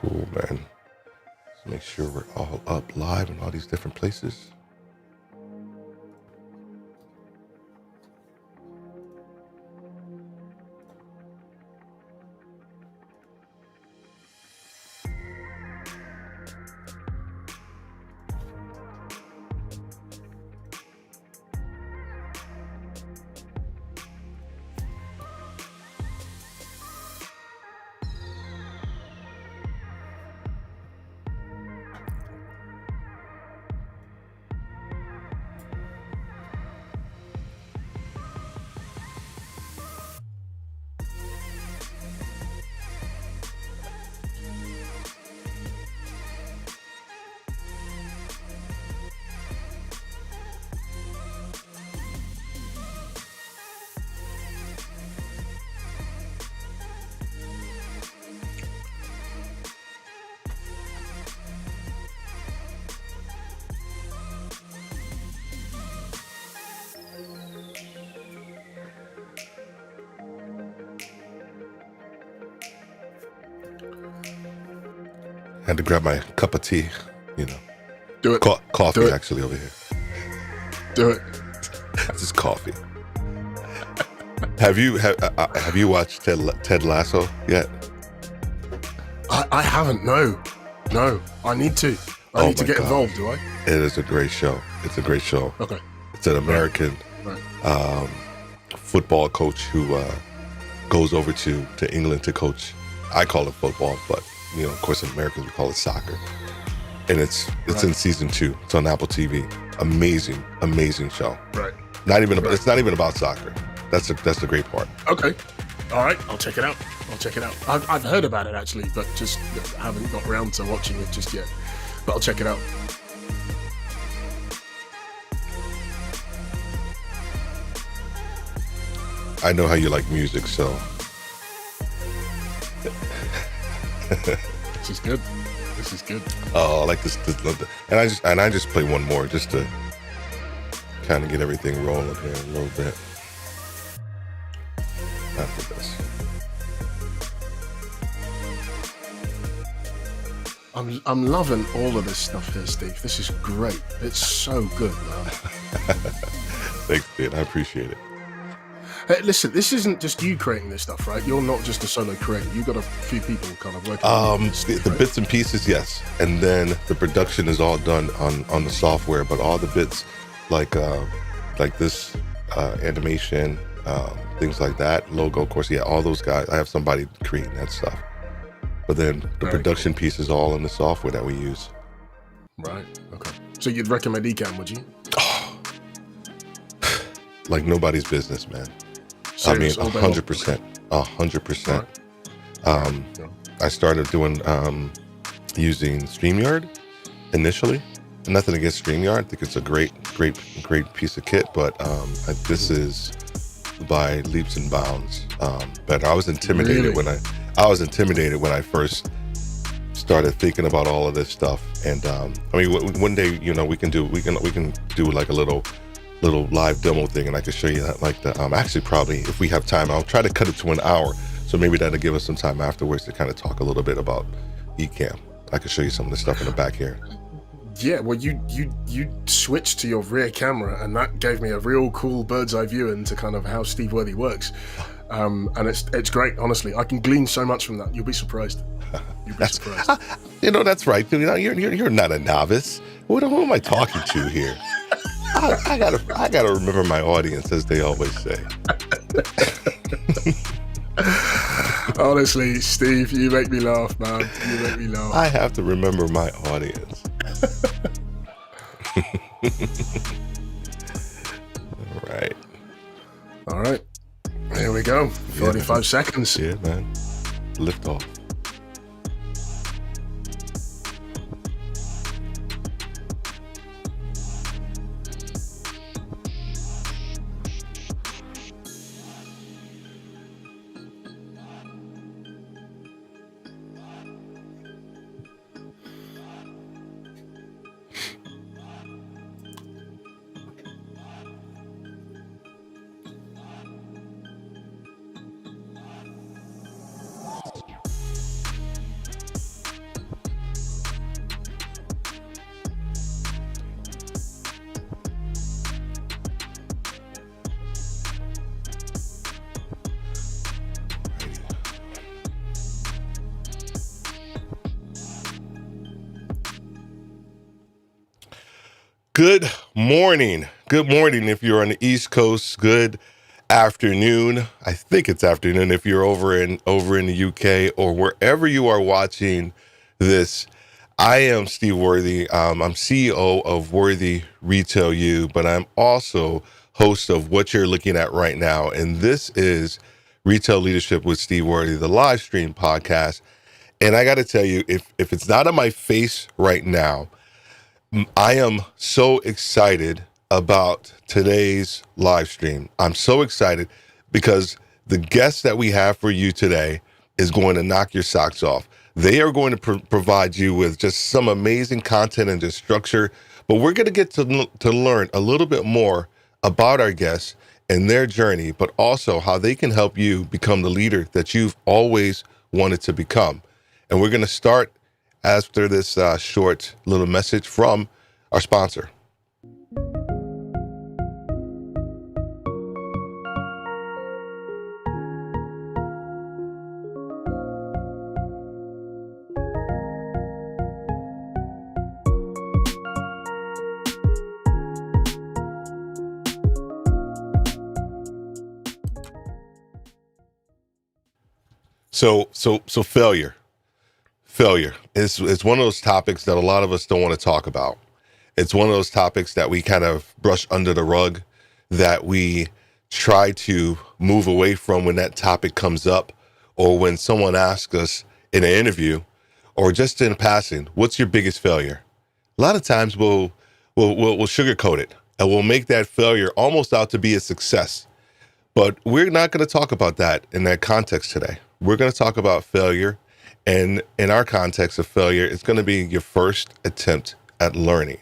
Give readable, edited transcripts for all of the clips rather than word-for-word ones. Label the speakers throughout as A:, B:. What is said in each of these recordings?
A: Cool, man. Let's make sure we're all up live in all these different places. Had to grab my cup of tea, you know.
B: Do it.
A: Coffee,
B: Do it.
A: actually, over here.
B: Do it.
A: This is coffee. Have you watched Ted Lasso yet?
B: I haven't. No. I need to. I need to get involved. Do I?
A: It is a great show. It's a great show.
B: Okay.
A: It's an American football coach who goes over to England to coach. I call it football, but you know, of course, in Americans we call it soccer. And it's in season 2. It's on Apple TV. Amazing show. Right. It's not even about soccer. That's the great part.
B: Okay. All right. I'll check it out. I've heard about it actually, but just haven't got around to watching it just yet. But I'll check it out.
A: I know how you like music, so.
B: This is good.
A: Oh, I like this. And I just play one more just to kind of get everything rolling here a little bit. After this.
B: I'm loving all of this stuff here, Steve. This is great. It's so good, man.
A: Thanks, dude. I appreciate it.
B: Hey, listen, this isn't just you creating this stuff, right? You're not just a solo creator. You've got a few people kind of working on this stuff,
A: the
B: right?
A: bits and pieces, yes. And then the production is all done on the software, but all the bits like this animation, things like that, logo, of course, yeah, all those guys. I have somebody creating that stuff. But then the production piece is all in the software that we use.
B: Right. Okay. So you'd recommend Ecamm, would you?
A: Oh, like nobody's business, man.
B: Serious,
A: I mean, 100%. 100%. I started doing using StreamYard initially. Nothing against StreamYard. I think it's a great piece of kit, but this is by leaps and bounds better. I was intimidated when I first started thinking about all of this stuff. And I mean, one day, you know, we can do like a little live demo thing, and I can show you that. Like actually, probably if we have time, I'll try to cut it to an hour. So maybe that'll give us some time afterwards to kind of talk a little bit about Ecamm. I can show you some of the stuff in the back here.
B: Yeah, well, you switched to your rear camera, and that gave me a real cool bird's eye view into kind of how Steve Worthy works. And it's great, honestly. I can glean so much from that. You'll be surprised. Surprised.
A: You know, that's right. You know, you're not a novice. Who am I talking to here? I gotta remember my audience, as they always say.
B: Honestly, Steve, you make me laugh, man. You make me laugh.
A: I have to remember my audience. All right.
B: Here we go. 45 seconds.
A: Yeah, man. Lift off. Good morning. Good morning if you're on the East Coast. Good afternoon. I think it's afternoon if you're over in the UK or wherever you are watching this. I am Steve Worthy. I'm CEO of Worthy Retail U, but I'm also host of what you're looking at right now. And this is Retail Leadership with Steve Worthy, the live stream podcast. And I got to tell you, if it's not on my face right now, I am so excited about today's live stream. I'm so excited because the guest that we have for you today is going to knock your socks off. They are going to provide you with just some amazing content and just structure, but we're going to get to learn a little bit more about our guests and their journey, but also how they can help you become the leader that you've always wanted to become. And we're going to start after this short little message from our sponsor. So failure. Failure is one of those topics that a lot of us don't want to talk about. It's one of those topics that we kind of brush under the rug, that we try to move away from when that topic comes up, or when someone asks us in an interview, or just in passing, what's your biggest failure? A lot of times we'll sugarcoat it and we'll make that failure almost out to be a success. But we're not going to talk about that in that context today. We're going to talk about failure. And in our context of failure, it's going to be your first attempt at learning.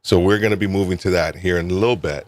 A: So we're going to be moving to that here in a little bit.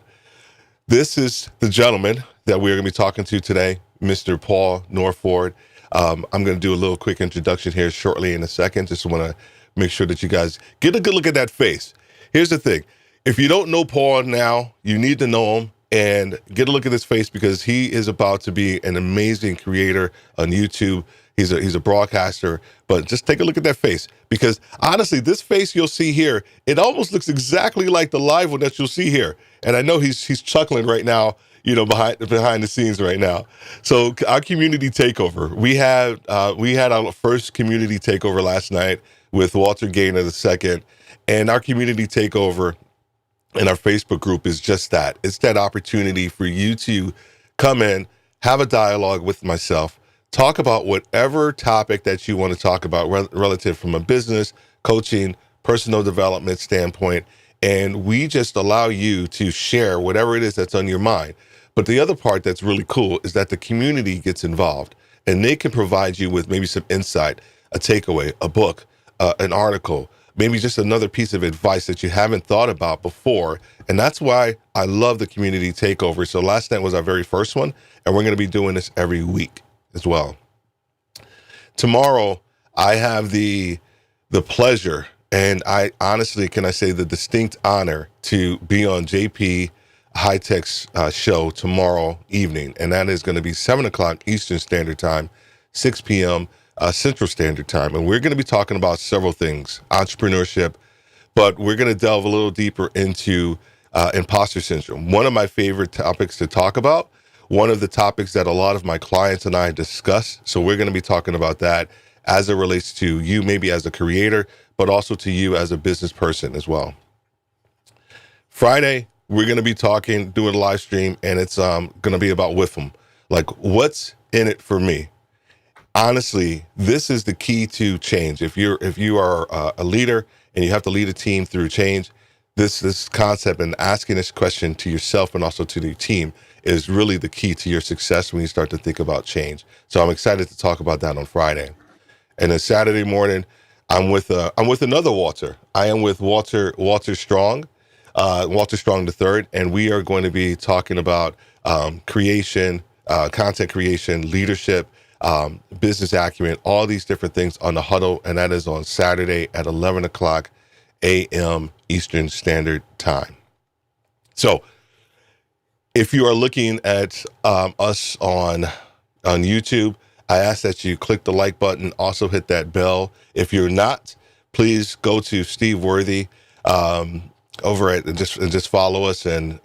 A: This is the gentleman that we're going to be talking to today, Mr. Paul Norford. I'm going to do a little quick introduction here shortly in a second. Just want to make sure that you guys get a good look at that face. Here's the thing. If you don't know Paul now, you need to know him and get a look at his face, because he is about to be an amazing creator on YouTube. He's a broadcaster, but just take a look at that face, because honestly, this face you'll see here, it almost looks exactly like the live one that you'll see here. And I know he's chuckling right now, behind the scenes right now. So our community takeover, we had our first community takeover last night with Walter Gaynor II, and our community takeover in our Facebook group is just that. It's that opportunity for you to come in, have a dialogue with myself, talk about whatever topic that you want to talk about relative from a business, coaching, personal development standpoint. And we just allow you to share whatever it is that's on your mind. But the other part that's really cool is that the community gets involved, and they can provide you with maybe some insight, a takeaway, a book, an article, maybe just another piece of advice that you haven't thought about before. And that's why I love the community takeover. So last night was our very first one, and we're going to be doing this every week as well. Tomorrow, I have the pleasure, and I honestly, can I say the distinct honor to be on JP High Tech's show tomorrow evening. And that is going to be 7 o'clock Eastern Standard Time, 6 p.m. Central Standard Time. And we're going to be talking about several things, entrepreneurship, but we're going to delve a little deeper into imposter syndrome. One of my favorite topics to talk about, one of the topics that a lot of my clients and I discuss. So we're going to be talking about that as it relates to you, maybe as a creator, but also to you as a business person as well. Friday, we're going to be doing a live stream, and it's going to be about WIFM. Like, what's in it for me? Honestly, this is the key to change. If you are a leader and you have to lead a team through change, this concept and asking this question to yourself and also to the team is really the key to your success when you start to think about change. So I'm excited to talk about that on Friday. And then Saturday morning, I'm with another Walter. I am with Walter Strong, Walter Strong III, and we are going to be talking about creation, content creation, leadership, business acumen, all these different things on the huddle. And that is on Saturday at 11 o'clock a.m. Eastern Standard Time. So if you are looking at us on YouTube, I ask that you click the like button, also hit that bell. If you're not, please go to Steve Worthy over it, and just follow us. And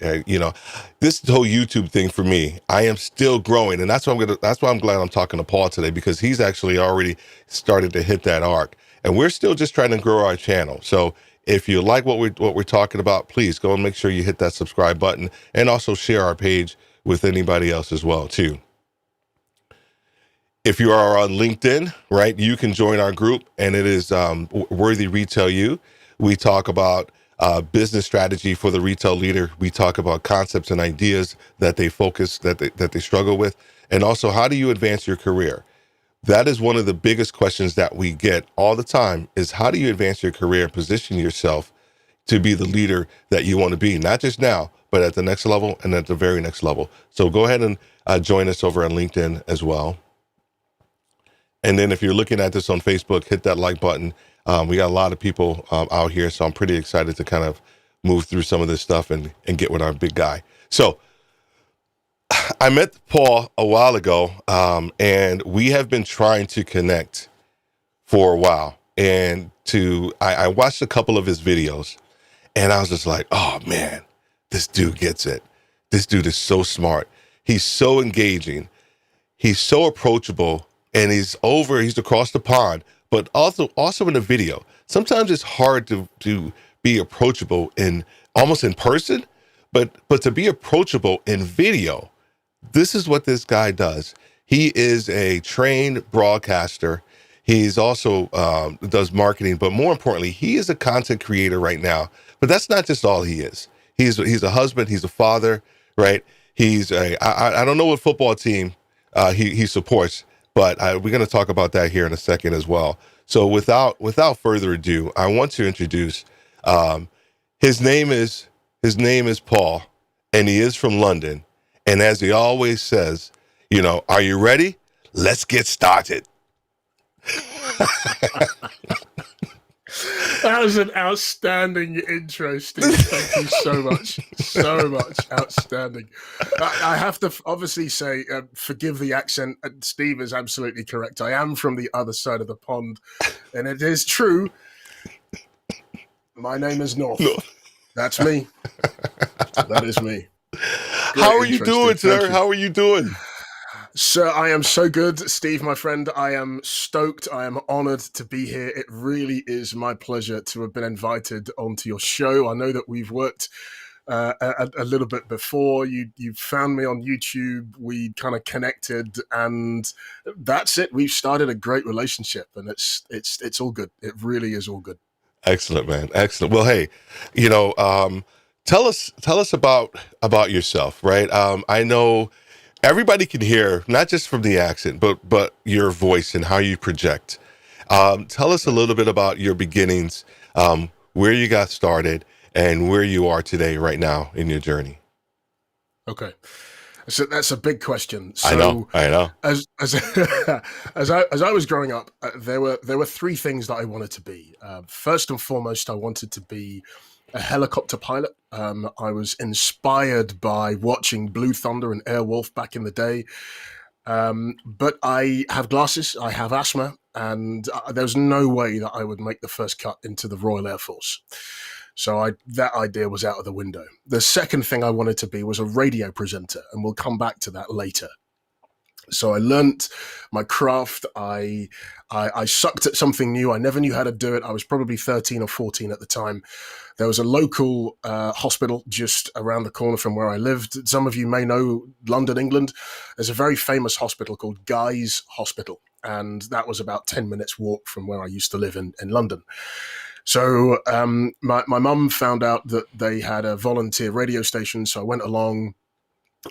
A: this whole YouTube thing for me, I am still growing, and that's why I'm glad I'm talking to Paul today, because he's actually already started to hit that arc, and we're still just trying to grow our channel. So if you like what we're talking about, please go and make sure you hit that subscribe button, and also share our page with anybody else as well too. If you are on LinkedIn, right, you can join our group, and it is Worthy Retail U. We talk about business strategy for the retail leader. We talk about concepts and ideas that they that they struggle with, and also how do you advance your career. That is one of the biggest questions that we get all the time: is how do you advance your career and position yourself to be the leader that you want to be, not just now, but at the next level and at the very next level. So go ahead and join us over on LinkedIn as well. And then if you're looking at this on Facebook, hit that like button. We got a lot of people out here, so I'm pretty excited to kind of move through some of this stuff and get with our big guy. So I met Paul a while ago, and we have been trying to connect for a while. And I watched a couple of his videos, and I was just like, oh man, this dude gets it. This dude is so smart. He's so engaging. He's so approachable. And he's across the pond, but also in the video. Sometimes it's hard to be approachable almost in person, but to be approachable in video. This is what this guy does. He is a trained broadcaster. He's also does marketing, but more importantly, he is a content creator right now. But that's not just all he is. He's a husband. He's a father, right? I don't know what football team he supports. But we're going to talk about that here in a second as well. So without further ado, I want to introduce his name is Paul, and he is from London. And as he always says, are you ready? Let's get started.
B: That was an outstanding intro, Steve. Thank you so much. So much. Outstanding. I have to obviously say, forgive the accent. Steve is absolutely correct. I am from the other side of the pond. And it is true. My name is North. No. That's me. That is me.
A: Great. How are you doing, sir? How are you doing?
B: Sir, I am so good, Steve, my friend. I am stoked. I am honored to be here. It really is my pleasure to have been invited onto your show. I know that we've worked a little bit before. You found me on YouTube. We kind of connected, and that's it. We've started a great relationship, and it's all good. It really is all good.
A: Excellent, man. Excellent. Well, hey, tell us about yourself, right? I know everybody can hear, not just from the accent, but your voice and how you project. Tell us a little bit about your beginnings, where you got started, and where you are today, right now, in your journey.
B: Okay, so that's a big question. So
A: I know.
B: As I was growing up, there were three things that I wanted to be. First and foremost, I wanted to be a helicopter pilot. I was inspired by watching Blue Thunder and Airwolf back in the day. But I have glasses, I have asthma, and there's no way that I would make the first cut into the Royal Air Force. So that idea was out of the window. The second thing I wanted to be was a radio presenter, and we'll come back to that later. So I learnt my craft. I sucked at something new. I never knew how to do it. I was probably 13 or 14 at the time. There was a local hospital just around the corner from where I lived. Some of you may know London, England. There's a very famous hospital called Guy's Hospital, and that was about 10 minutes walk from where I used to live in London. So my mum found out that they had a volunteer radio station, so I went along.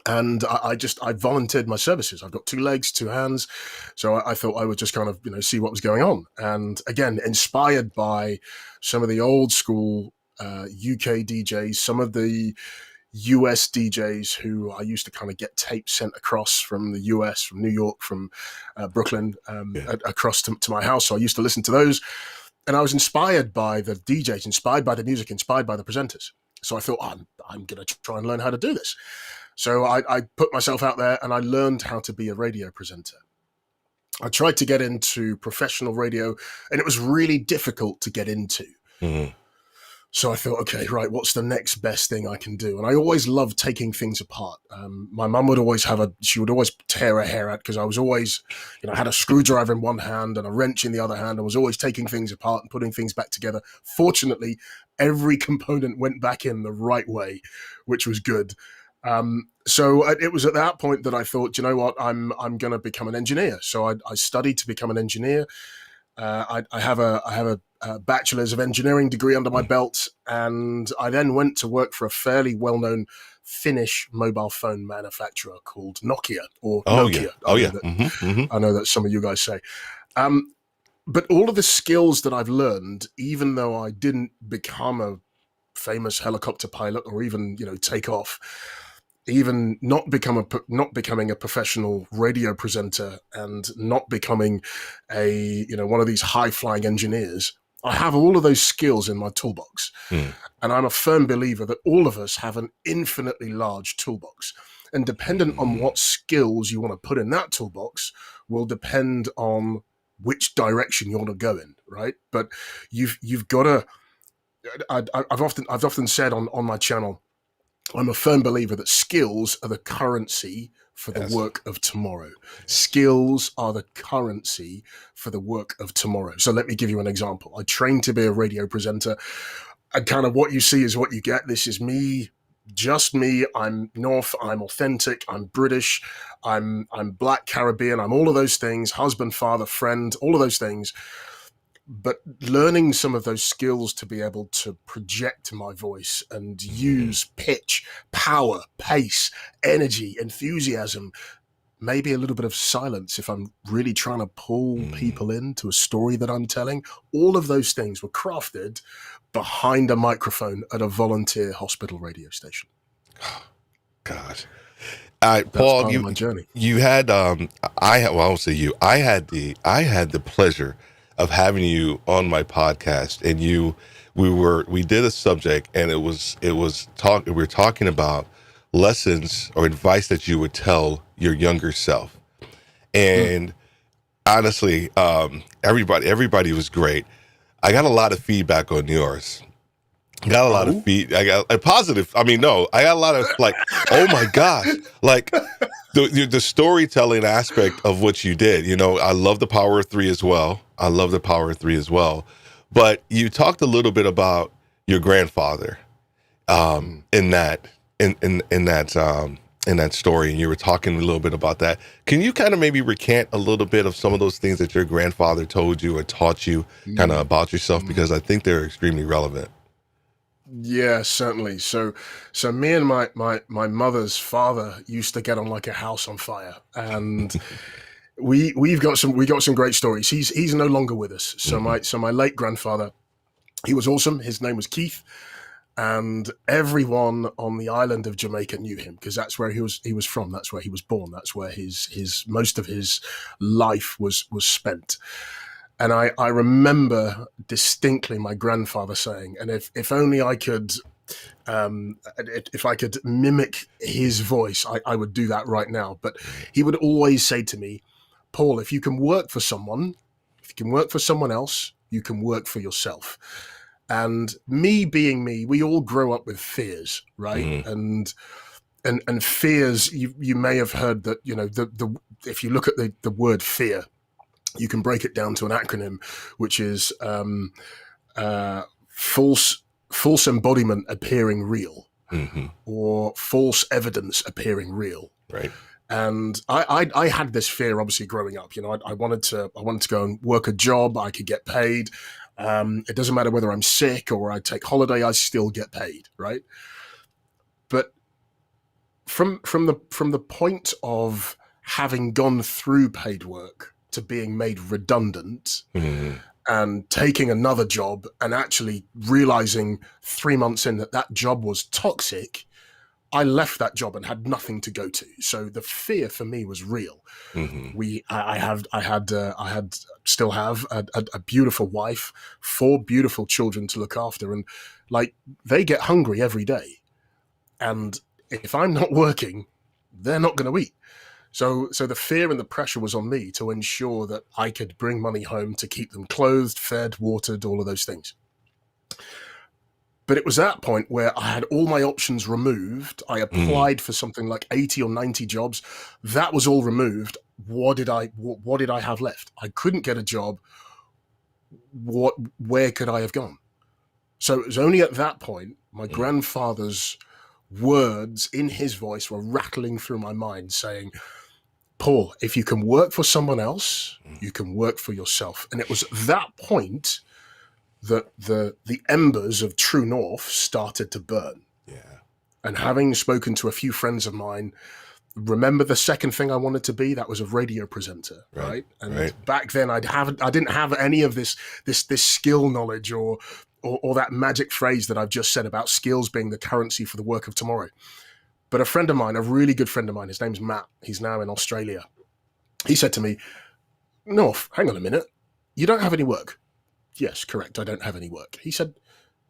B: And I volunteered my services. I've got 2 legs, 2 hands. So I thought I would just kind of, see what was going on. And again, inspired by some of the old school UK DJs, some of the US DJs who I used to kind of get tapes sent across from the US, from New York, from Brooklyn, across to my house. So I used to listen to those. And I was inspired by the DJs, inspired by the music, inspired by the presenters. So I thought, I'm going to try and learn how to do this. So I put myself out there and I learned how to be a radio presenter. I tried to get into professional radio, and it was really difficult to get into. Mm-hmm. So I thought, okay, right, what's the next best thing I can do? And I always loved taking things apart. My mum would always she would always tear her hair out because I was always, I had a screwdriver in one hand and a wrench in the other hand. I was always taking things apart and putting things back together. Fortunately, every component went back in the right way, which was good. So it was at that point that I thought, you know what, I'm going to become an engineer. So I studied to become an engineer. I have a bachelor's of engineering degree under my belt, and I then went to work for a fairly well-known Finnish mobile phone manufacturer called Nokia or
A: Oh yeah.
B: Nokia.
A: Oh yeah. Mm-hmm.
B: I know that some of you guys say. But all of the skills that I've learned, even though I didn't become a famous helicopter pilot or even take off, even not becoming a professional radio presenter and not becoming a one of these high flying engineers, I have all of those skills in my toolbox.
A: Mm.
B: And I'm a firm believer that all of us have an infinitely large toolbox, and dependent on what skills you want to put in that toolbox will depend on which direction you want to go in, right? But you've got to. I've often said on my channel, I'm a firm believer that skills are the currency for the
A: Yes.
B: work of tomorrow. Skills are the currency for the work of tomorrow. So let me give you an example. I trained to be a radio presenter, and kind of what you see is what you get. This is me, just me. I'm North, I'm authentic, I'm British, I'm Black Caribbean, I'm all of those things, husband, father, friend, all of those things. But learning some of those skills to be able to project my voice and use pitch, power, pace, energy, enthusiasm, maybe a little bit of silence if I'm really trying to pull people into a story that I'm telling. All of those things were crafted behind a microphone at a volunteer hospital radio station.
A: Gosh.
B: That's
A: Paul,
B: part of my journey.
A: you had I won't say you. I had the pleasure of having you on my podcast, and we did a subject, and we were talking about lessons or advice that you would tell your younger self. And honestly, everybody was great. I got a lot of feedback on yours. Got a lot of I got a positive. I mean, no, I got a lot of like, oh my gosh, like the storytelling aspect of what you did. I love the Power of Three as well. But you talked a little bit about your grandfather in that story, and you were talking a little bit about that. Can you kind of maybe recant a little bit of some of those things that your grandfather told you or taught you kind of about yourself? Because I think they're extremely relevant.
B: Yeah, certainly. So me and my mother's father used to get on like a house on fire, and we got some great stories. He's no longer with us. So my late grandfather, he was awesome. His name was Keith, and everyone on the island of Jamaica knew him because that's where he was from. That's where he was born. That's where his most of his life was spent. And I remember distinctly my grandfather saying, and if only I could, if I could mimic his voice, I would do that right now. But he would always say to me, Paul, if you can work for someone else, you can work for yourself. And me being me, we all grow up with fears, right? And fears, you may have heard that, if you look at the word fear, you can break it down to an acronym, which is false embodiment appearing real, or false evidence appearing real.
A: Right.
B: And I had this fear, obviously, growing up. I wanted to go and work a job. I could get paid. It doesn't matter whether I'm sick or I take holiday. I still get paid, right? But from the point of having gone through paid work to being made redundant and taking another job and actually realizing 3 months in that job was toxic, I left that job and had nothing to go to. So the fear for me was real. I still have a beautiful wife, 4 beautiful children to look after, and like they get hungry every day. And if I'm not working, they're not going to eat. So the fear and the pressure was on me to ensure that I could bring money home to keep them clothed, fed, watered, all of those things. But it was that point where I had all my options removed. I applied for something like 80 or 90 jobs. That was all removed. What did I have left? I couldn't get a job. Where could I have gone? So it was only at that point my grandfather's words in his voice were rattling through my mind saying, Paul, if you can work for someone else, you can work for yourself. And it was at that point that the embers of True North started to burn.
A: Yeah.
B: And having spoken to a few friends of mine, remember the second thing I wanted to be? That was a radio presenter, right? And back then I didn't have any of this skill knowledge or that magic phrase that I've just said about skills being the currency for the work of tomorrow. But a friend of mine, a really good friend of mine, his name's Matt. He's now in Australia. He said to me, North, hang on a minute. You don't have any work? Yes, correct. I don't have any work. He said,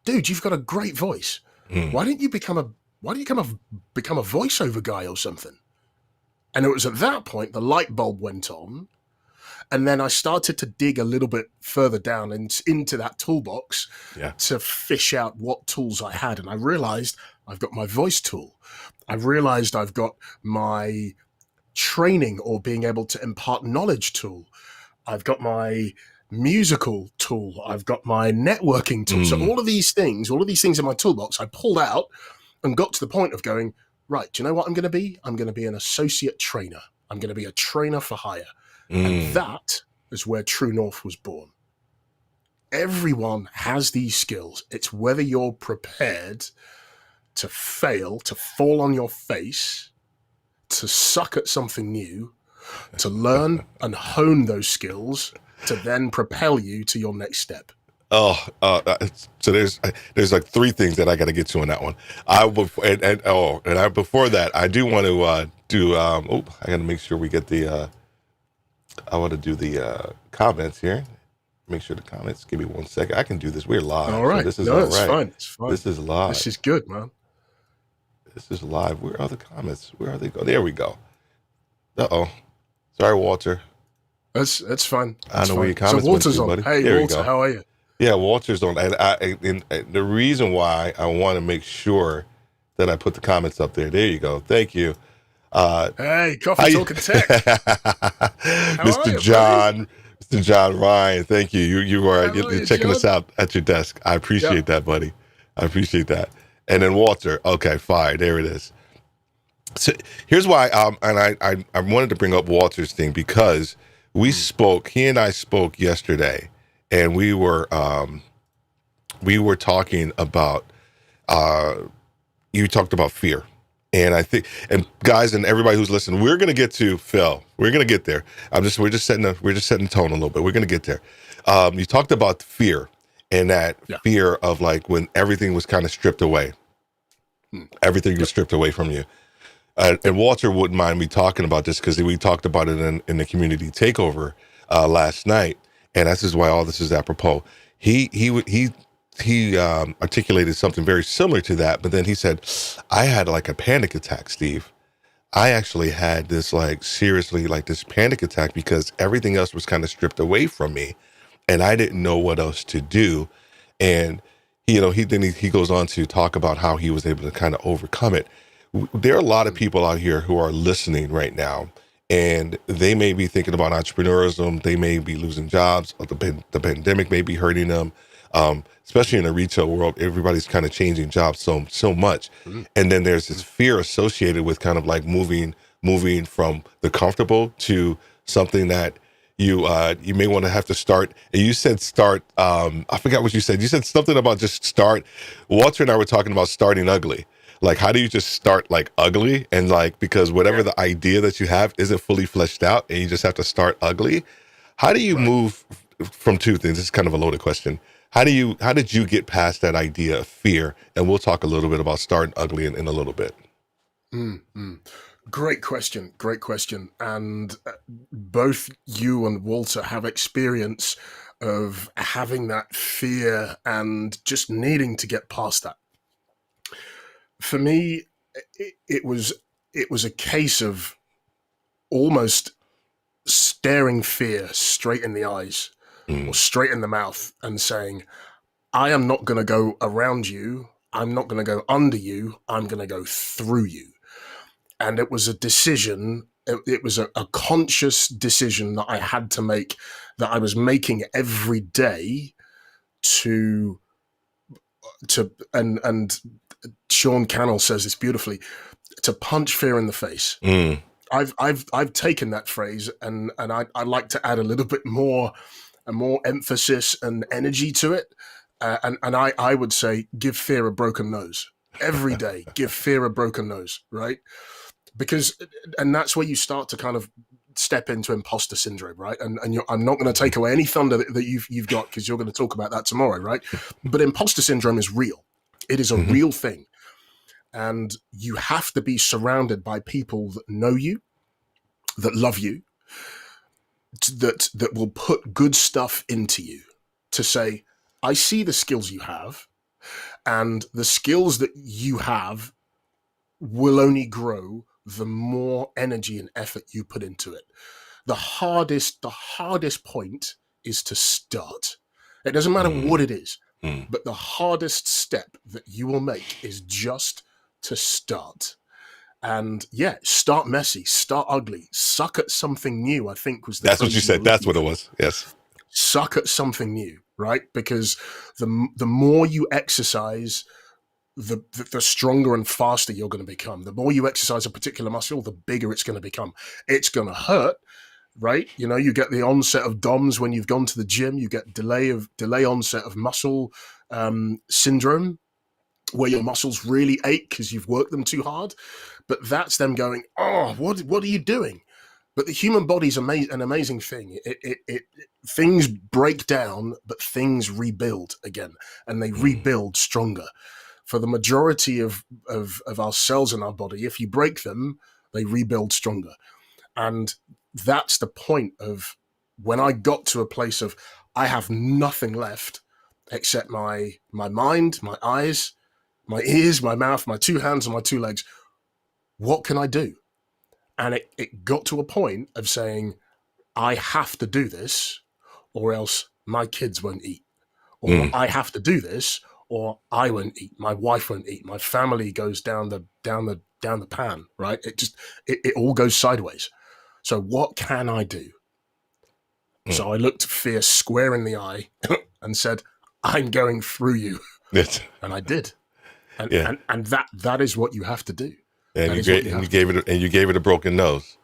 B: dude, you've got a great voice. Why don't you become a voiceover guy or something? And it was at that point the light bulb went on. And then I started to dig a little bit further down into that toolbox to fish out what tools I had. And I realized I've got my voice tool. I realized I've got my training or being able to impart knowledge tool. I've got my musical tool. I've got my networking tool. So all of these things in my toolbox, I pulled out and got to the point of going, right, do you know what I'm going to be? I'm going to be an associate trainer. I'm going to be a trainer for hire. And that is where True North was born. Everyone has these skills. It's whether you're prepared to fail, to fall on your face, to suck at something new, to learn and hone those skills, to then propel you to your next step.
A: So there's like three things that I got to get to on that one. Before that, I do want to I got to make sure we get the. I want to do the comments here. Make sure the comments. Give me 1 second. I can do this. We're live.
B: All right.
A: So this is all right.
B: Fine. It's fine.
A: This is live.
B: This is good, man.
A: This is live. Where are the comments? Where are they go? There we go. Sorry, Walter.
B: That's fine.
A: I don't know where your comments
B: so Walter's
A: went to,
B: on.
A: buddy.
B: Hey, Walter, how are you?
A: Yeah, Walter's on. And the reason why I want to make sure that I put the comments up there. There you go. Thank you.
B: Hey, Coffee Talking Tech.
A: Mr. John, buddy? Mr. John Ryan, thank you. You're checking us out at your desk. I appreciate that, buddy. I appreciate that. And then Walter. Okay, fine. There it is. So here's why. I wanted to bring up Walter's thing because we spoke. He and I spoke yesterday, and we were talking about. You talked about fear. And I think, and guys, and everybody who's listening, we're going to get to Phil. We're going to get there. We're just setting the tone a little bit. We're going to get there. You talked about fear and that fear of like when everything was kind of stripped away. Everything was stripped away from you. And Walter wouldn't mind me talking about this because we talked about it in the community takeover last night. And this is why all this is apropos. He articulated something very similar to that, but then he said, I had like a panic attack, Steve. I actually had this seriously this panic attack because everything else was kind of stripped away from me and I didn't know what else to do. And he goes on to talk about how he was able to kind of overcome it. There are a lot of people out here who are listening right now and they may be thinking about entrepreneurism. They may be losing jobs. The pandemic may be hurting them. Especially in the retail world, everybody's kind of changing jobs so much. And then there's this fear associated with kind of like moving from the comfortable to something that you may want to have to start. And you said start, I forgot what you said. You said something about just start. Walter and I were talking about starting ugly. Like, how do you just start ugly? And because whatever the idea that you have isn't fully fleshed out and you just have to start ugly. How do you move from two things? This is kind of a loaded question. How did you get past that idea of fear? And we'll talk a little bit about starting ugly in a little bit.
B: Great question. And both you and Walter have experience of having that fear and just needing to get past that. For me, it was a case of almost staring fear straight in the eyes or straight in the mouth and saying, I am not going to go around you. I'm not going to go under you. I'm going to go through you. And it was a decision. It was a conscious decision that I had to make, that I was making every day to and Sean Cannell says this beautifully, to punch fear in the face. I've taken that phrase and I like to add a little bit more emphasis and energy to it. And I would say, give fear a broken nose every day. Give fear a broken nose, right? Because, and that's where you start to kind of step into imposter syndrome, right? And I'm not going to take away any thunder that you've got, because you're going to talk about that tomorrow, right? But imposter syndrome is real. It is a real thing. And you have to be surrounded by people that know you, that love you, that will put good stuff into you, to say, I see the skills you have, and the skills that you have will only grow the more energy and effort you put into it. The hardest point is to start. It doesn't matter what it is, but the hardest step that you will make is just to start. And yeah, start messy, start ugly, suck at something new, I think was the
A: That's what you said. That's what it was. Yes.
B: Suck at something new, right? Because the more you exercise, the stronger and faster you're going to become. The more you exercise a particular muscle, the bigger it's going to become. It's going to hurt, right? You know, you get the onset of DOMS when you've gone to the gym. You get delay onset of muscle syndrome, where your muscles really ache because you've worked them too hard. But that's them going, oh, what are you doing? But the human body's an amazing thing. It things break down, but things rebuild again, and they rebuild stronger. For the majority of our cells in our body, if you break them, they rebuild stronger. And that's the point of when I got to a place of, I have nothing left except my mind, my eyes, my ears, my mouth, my two hands, and my two legs. What can I do? And it got to a point of saying, I have to do this, or else my kids won't eat. Or I have to do this, or I won't eat. My wife won't eat. My family goes down the pan, right? It all goes sideways. So what can I do? So I looked fear square in the eye and said, I'm going through you.
A: Yes.
B: And I did. And that is what you have to do.
A: And you gave it a broken nose.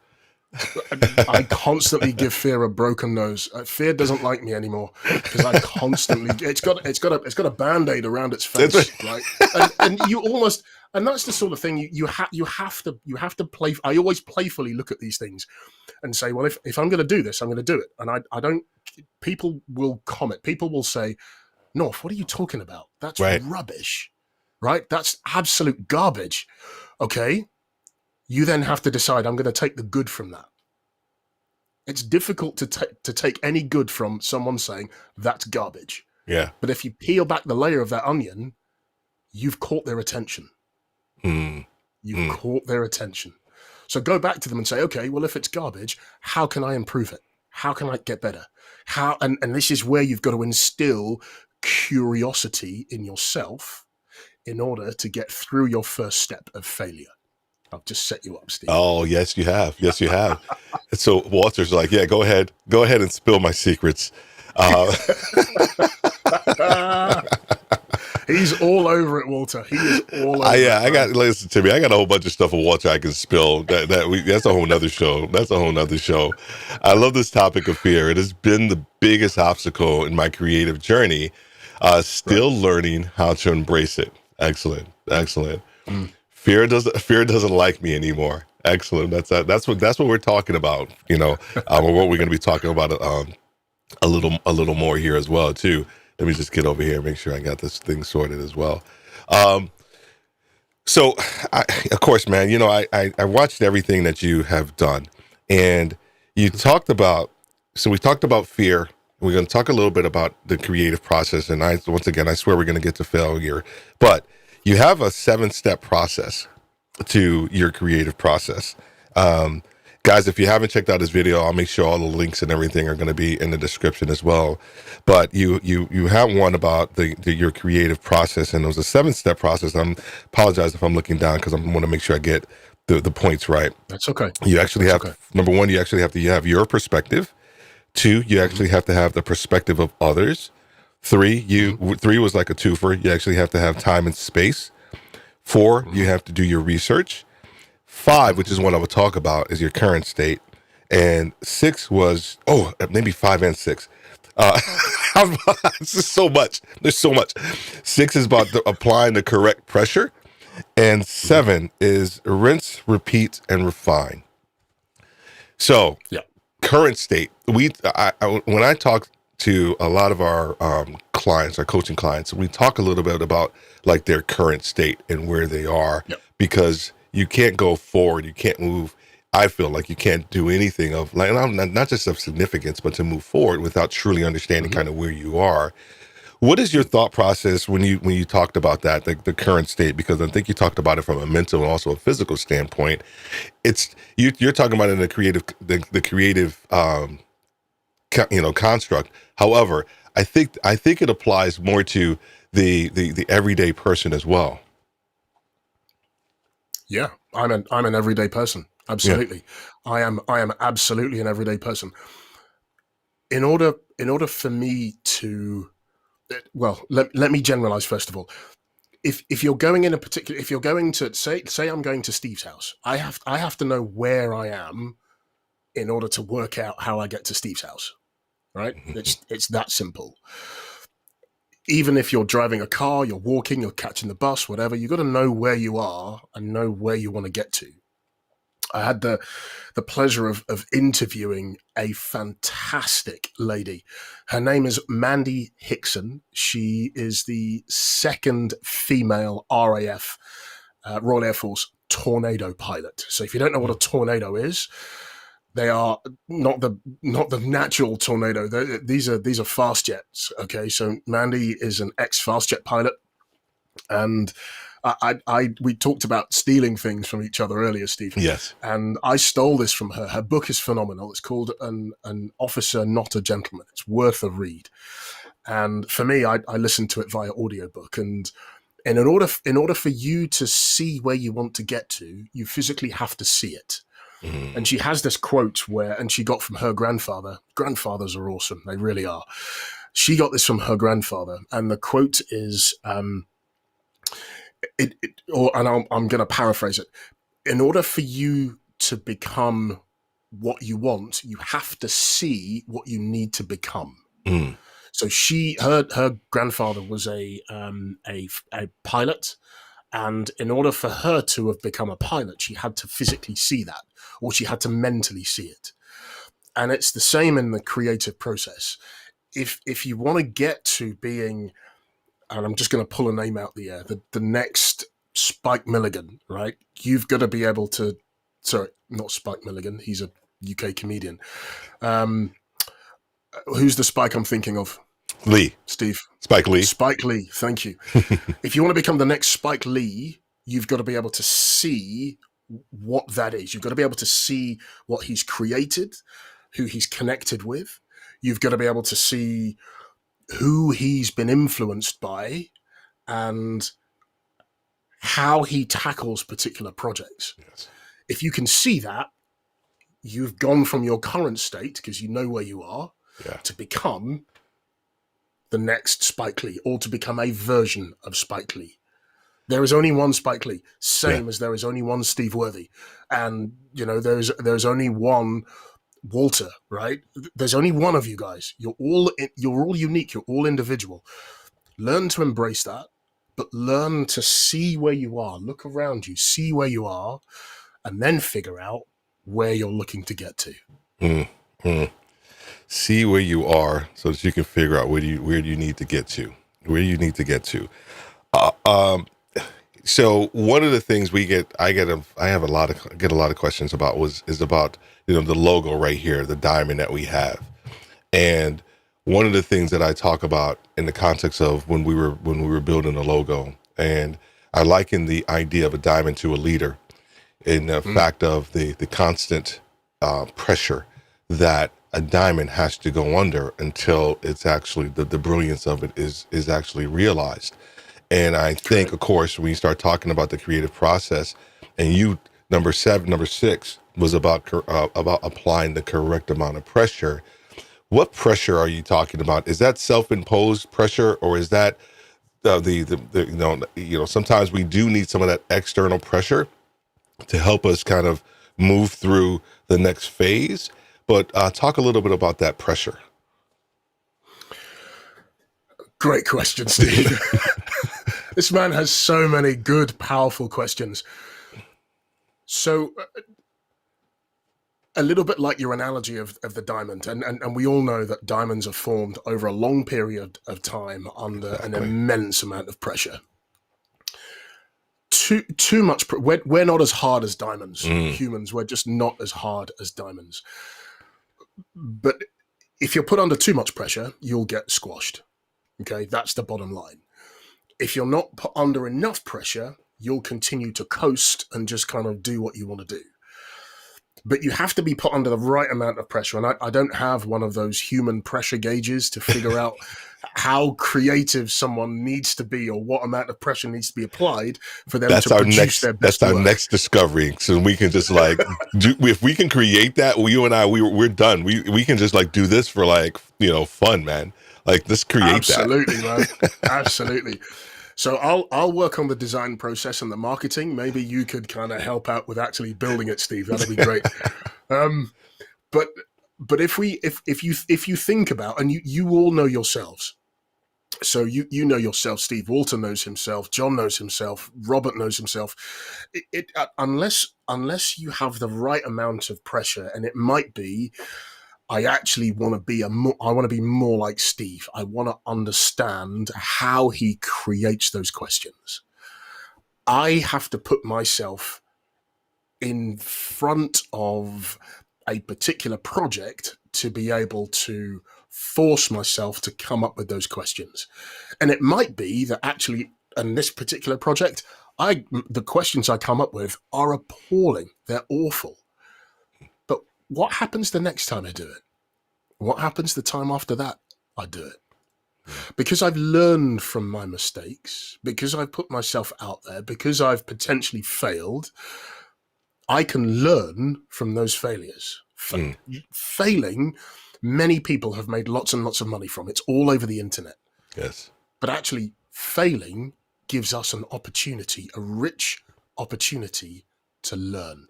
B: I constantly give fear a broken nose. Fear doesn't like me anymore because I constantly. It's got a Band-Aid around its face, right? And you almost, and that's the sort of thing you have to play. I always playfully look at these things and say, well, if I'm going to do this, I'm going to do it. And I don't. People will comment. People will say, Norf, what are you talking about? That's rubbish, right? That's absolute garbage. Okay, you then have to decide, I'm going to take the good from that. It's difficult to take any good from someone saying that's garbage.
A: Yeah.
B: But if you peel back the layer of that onion, you've caught their attention. You've caught their attention. So go back to them and say, okay, well, if it's garbage, how can I improve it? How can I get better? And this is where you've got to instill curiosity in yourself in order to get through your first step of failure. I've just set you up, Steve.
A: Oh, yes, you have. Yes, you have. And so Walter's like, yeah, go ahead and spill my secrets.
B: He's all over it, Walter. He is all over it.
A: Listen to me. I got a whole bunch of stuff of Walter I can spill. That's a whole nother show. That's a whole nother show. I love this topic of fear. It has been the biggest obstacle in my creative journey. Still learning how to embrace it. Excellent. Fear doesn't like me anymore. Excellent. That's what we're talking about. You know, what we're going to be talking about a little more here as well too. Let me just get over here and make sure I got this thing sorted as well. So, of course, man, you know, I watched everything that you have done, and you talked about. So we talked about fear. We're going to talk a little bit about the creative process, and once again, I swear we're going to get to failure, but you have a 7-step process to your creative process. Kind Guys, if you haven't checked out his video, I'll make sure all the links and everything are going to be in the description as well. But you have one about your creative process, and it was a 7-step process. Apologize if I'm looking down because I want to make sure I get the points right.
B: That's okay.
A: You actually
B: That's
A: have, number one, you actually have to have your perspective. 2, you actually have to have the perspective of others. 3, 3 was like a twofer. You actually have to have time and space. 4, you have to do your research. 5, which is what I would talk about, is your current state. And 6 was, maybe 5 and 6. It's just so much. There's so much. 6 is about applying the correct pressure. And 7 is rinse, repeat, and refine. So, current state. When I talk to a lot of our clients, our coaching clients, we talk a little bit about like their current state and where they are, because you can't go forward, you can't move. I feel like you can't do anything of like not just of significance, but to move forward without truly understanding kind of where you are. What is your thought process when you talked about that, the current state? Because I think you talked about it from a mental and also a physical standpoint. It's you're talking about it in the creative construct. However, I think it applies more to the everyday person as well.
B: Yeah, I'm an everyday person. Absolutely. Yeah. I am absolutely an everyday person. In order for me to, well, let me generalize first of all. If you're going in a particular, if you're going to say I'm going to Steve's house, I have to know where I am in order to work out how I get to Steve's house. Right? It's that simple. Even if you're driving a car, you're walking, you're catching the bus, whatever, you got to know where you are and know where you want to get to. I had the pleasure of interviewing a fantastic lady. Her name is Mandy Hickson. She is the second female RAF, Royal Air Force tornado pilot. So if you don't know what a tornado is, they are not the natural tornado. These are fast jets. Okay, so Mandy is an ex-fast jet pilot, and we talked about stealing things from each other earlier, Steve.
A: Yes. And
B: I stole this from her. Her book is phenomenal. It's called An Officer, Not a Gentleman. It's worth a read. And for me, I listened to it via audiobook. And in order for you to see where you want to get to, you physically have to see it. And she has this quote and she got from her grandfather. Grandfathers are awesome. They really are. She got this from her grandfather. And the quote is, I'm going to paraphrase it. In order for you to become what you want, you have to see what you need to become. So her grandfather was a pilot. And in order for her to have become a pilot, she had to physically see that, or she had to mentally see it. And it's the same in the creative process. If you want to get to being, and I'm just going to pull a name out the air, the next Spike Milligan, right? You've got to be able to, sorry, not Spike Milligan, he's a UK comedian. Who's the Spike I'm thinking of?
A: Lee.
B: Steve.
A: Spike Lee.
B: Spike Lee, thank you. If you want to become the next Spike Lee, you've got to be able to see what that is. You've got to be able to see what he's created, who he's connected with. You've got to be able to see who he's been influenced by and how he tackles particular projects.
A: Yes.
B: If you can see that, you've gone from your current state, because you know where you are, to become the next Spike Lee, or to become a version of Spike Lee. There is only one Spike Lee, same as there is only one Steve Worthy. And, there's only one Walter, right? There's only one of you guys. You're all unique. You're all individual. Learn to embrace that, but learn to see where you are. Look around you, see where you are, and then figure out where you're looking to get to.
A: See where you are so that you can figure out where you need to get to. So one of the things I get a lot of questions about is about the logo right here, the diamond that we have. And one of the things that I talk about in the context of when we were building the logo, and I liken the idea of a diamond to a leader in the fact of the constant pressure that a diamond has to go under until it's actually the brilliance of it is actually realized. And I think, of course, when you start talking about the creative process, and you number six was about applying the correct amount of pressure. What pressure are you talking about? Is that self-imposed pressure, or is that the sometimes we do need some of that external pressure to help us kind of move through the next phase? But talk a little bit about that pressure.
B: Great question, Steve. This man has so many good, powerful questions. So, a little bit like your analogy of the diamond, and we all know that diamonds are formed over a long period of time under an immense amount of pressure. Too much. We're not as hard as diamonds. Humans, we're just not as hard as diamonds. But if you're put under too much pressure, you'll get squashed. Okay, that's the bottom line. If you're not put under enough pressure, you'll continue to coast and just kind of do what you want to do. But you have to be put under the right amount of pressure. And I don't have one of those human pressure gauges to figure out how creative someone needs to be or what amount of pressure needs to be applied for them to produce their best work.
A: That's our next discovery. So we can just like, if we can create that, you and I, we're done. We can just like do this for like, fun, man. Like, let's create
B: Absolutely, man. Absolutely. So I'll work on the design process and the marketing. Maybe you could kind of help out with actually building it, Steve. That'd be great. But if you think about, and you all know yourselves. So you know yourself, Steve. Walter knows himself. John knows himself. Robert knows himself. Unless you have the right amount of pressure, and it might be, I actually want to be more like Steve. I want to understand how he creates those questions. I have to put myself in front of a particular project to be able to force myself to come up with those questions. And it might be that actually in this particular project, the questions I come up with are appalling. They're awful. But what happens the next time I do it? What happens the time after that I do it? Because I've learned from my mistakes, because I've put myself out there, because I've potentially failed, I can learn from those failures. Failing, many people have made lots and lots of money from. It's all over the internet.
A: Yes.
B: But actually, failing gives us an opportunity, a rich opportunity to learn.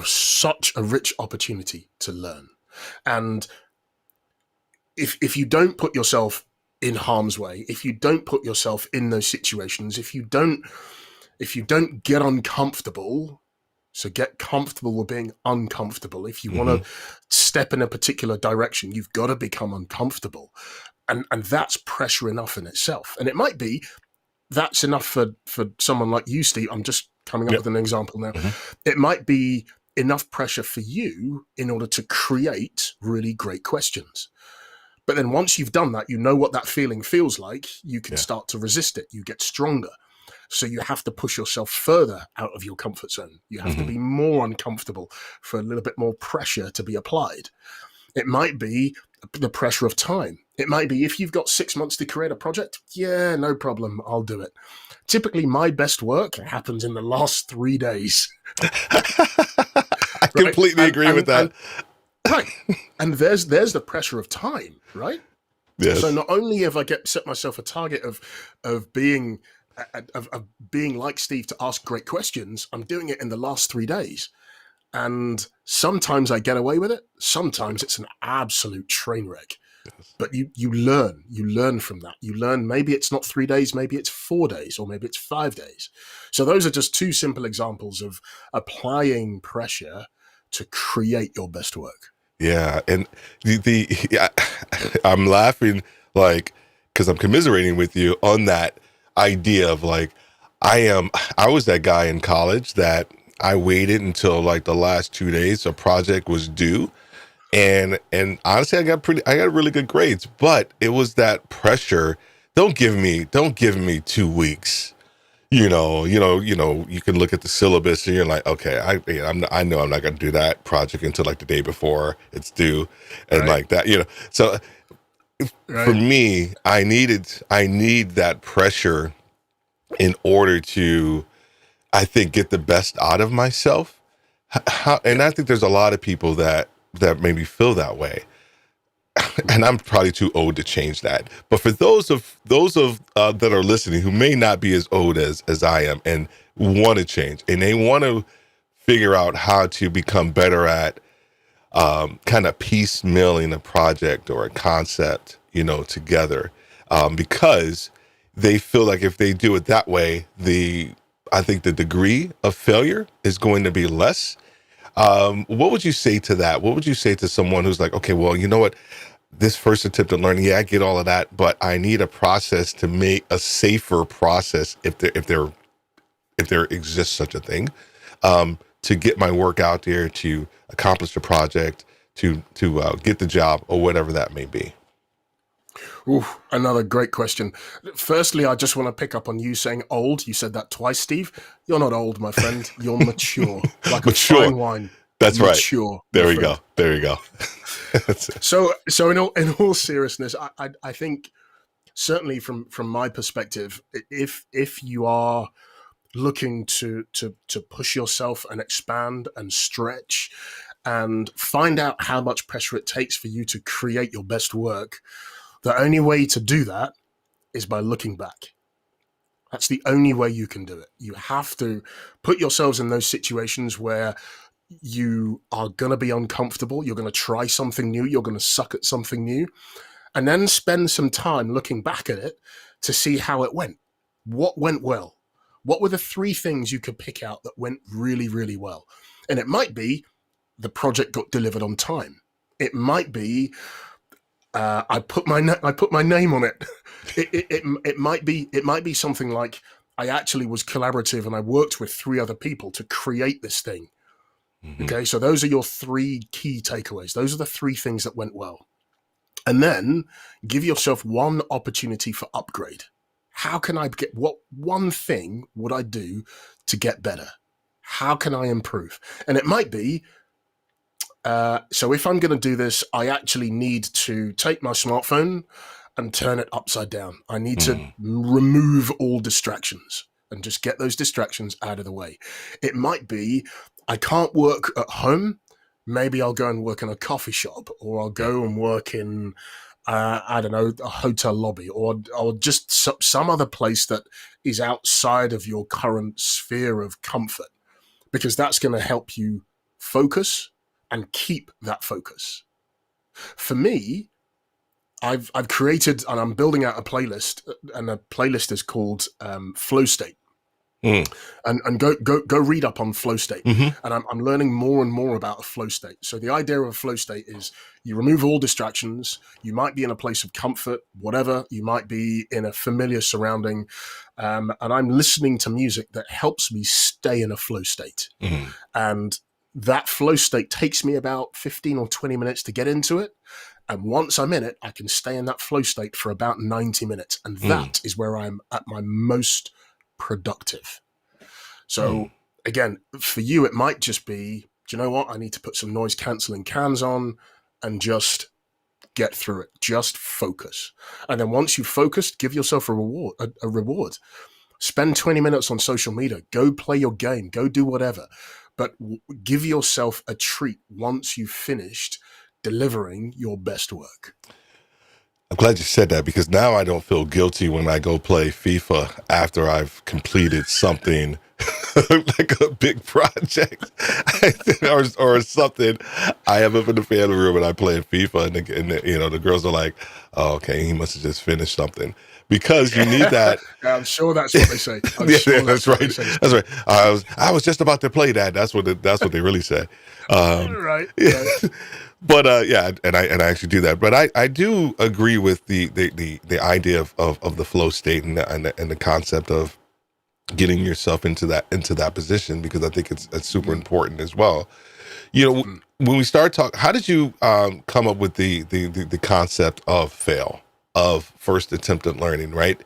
B: Such a rich opportunity to learn. And if you don't put yourself in harm's way, if you don't put yourself in those situations, if you don't get uncomfortable, so get comfortable with being uncomfortable. If you want to step in a particular direction, you've got to become uncomfortable. And that's pressure enough in itself. And it might be that's enough for someone like you, Steve. I'm just coming up with an example now. It might be enough pressure for you in order to create really great questions. But then once you've done that, you know what that feeling feels like. You can start to resist it. You get stronger. So you have to push yourself further out of your comfort zone. You have to be more uncomfortable for a little bit more pressure to be applied. It might be the pressure of time. It might be if you've got 6 months to create a project, yeah, no problem, I'll do it. Typically, my best work happens in the last 3 days.
A: I completely agree with that.
B: Right. And there's the pressure of time, right?
A: Yes.
B: So not only have I set myself a target of being like Steve to ask great questions, I'm doing it in the last 3 days. And sometimes I get away with it. Sometimes it's an absolute train wreck. Yes. But you learn from that. You learn maybe it's not 3 days, maybe it's 4 days, or maybe it's 5 days. So those are just two simple examples of applying pressure to create your best work.
A: Yeah. And I'm laughing because I'm commiserating with you on that idea of I was that guy in college that I waited until the last 2 days a project was due. And honestly, I got really good grades, but it was that pressure. Don't give me 2 weeks. You can look at the syllabus and you're like, okay, I know I'm not going to do that project until like the day before it's due, and
B: Right.
A: like that. So for
B: Right.
A: me, I need that pressure in order to, I think, get the best out of myself. And
B: Yep.
A: I think there's a lot of people that maybe feel that way, and I'm probably too old to change that. But for those of that are listening who may not be as old as I am and want to change, and they want to figure out how to become better at kind of piecemealing a project or a concept, together, because they feel like if they do it that way, I think the degree of failure is going to be less. What would you say to that? What would you say to someone who's like, okay, well, you know what? This first attempt at learning, yeah, I get all of that, but I need a process to make a safer process if there exists such a thing, to get my work out there, to accomplish the project, to get the job or whatever that may be.
B: Ooh, another great question. Firstly, I just want to pick up on you saying old. You said that twice, Steve. You're not old, my friend. You're mature, like a
A: Mature.
B: fine wine.
A: That's right.
B: Mature, my
A: There we
B: friend.
A: go. There you go. That's it.
B: So in all seriousness, I think certainly from my perspective, if you are looking to push yourself and expand and stretch and find out how much pressure it takes for you to create your best work, the only way to do that is by looking back. That's the only way you can do it. You have to put yourselves in those situations where you are going to be uncomfortable. You're going to try something new. You're going to suck at something new. And then spend some time looking back at it to see how it went. What went well? What were the three things you could pick out that went really, really well? And it might be the project got delivered on time. It might be I put my name on it. It might be something like I actually was collaborative and I worked with three other people to create this thing.
A: Mm-hmm.
B: Okay, so those are your three key takeaways. Those are the three things that went well. And then give yourself one opportunity for upgrade. How can I get, what one thing would I do to get better? How can I improve? And it might be, so if I'm going to do this, I actually need to take my smartphone and turn it upside down. I need to remove all distractions and just get those distractions out of the way. It might be, I can't work at home. Maybe I'll go and work in a coffee shop, or I'll go and work in, I don't know, a hotel lobby, or just some other place that is outside of your current sphere of comfort, because that's going to help you focus and keep that focus. For me, I've created and I'm building out a playlist, and the playlist is called Flow State.
A: Mm.
B: And go read up on flow state.
A: Mm-hmm.
B: And I'm learning more and more about a flow state. So the idea of a flow state is you remove all distractions. You might be in a place of comfort, whatever. You might be in a familiar surrounding, and I'm listening to music that helps me stay in a flow state.
A: Mm-hmm.
B: And that flow state takes me about 15 or 20 minutes to get into it. And once I'm in it, I can stay in that flow state for about 90 minutes. And that is where I'm at my most productive. So again, for you, it might just be, do you know what? I need to put some noise cancelling cans on and just get through it. Just focus. And then once you've focused, give yourself a reward. Spend 20 minutes on social media. Go play your game. Go do whatever. But give yourself a treat once you've finished delivering your best work.
A: I'm glad you said that, because now I don't feel guilty when I go play FIFA after I've completed something like a big project or something. I have up in the family room and I play FIFA, and the girls are like, "Oh, okay, he must have just finished something," because you need that.
B: I'm sure that's what they say.
A: That's right. That's right. I was just about to play that. That's what they really say.
B: Right.
A: But and I actually do that. But I do agree with the idea of the flow state and the concept of getting yourself into that position, because I think it's super important as well. When we start talking, how did you come up with the concept of fail, of first attempt at learning, right?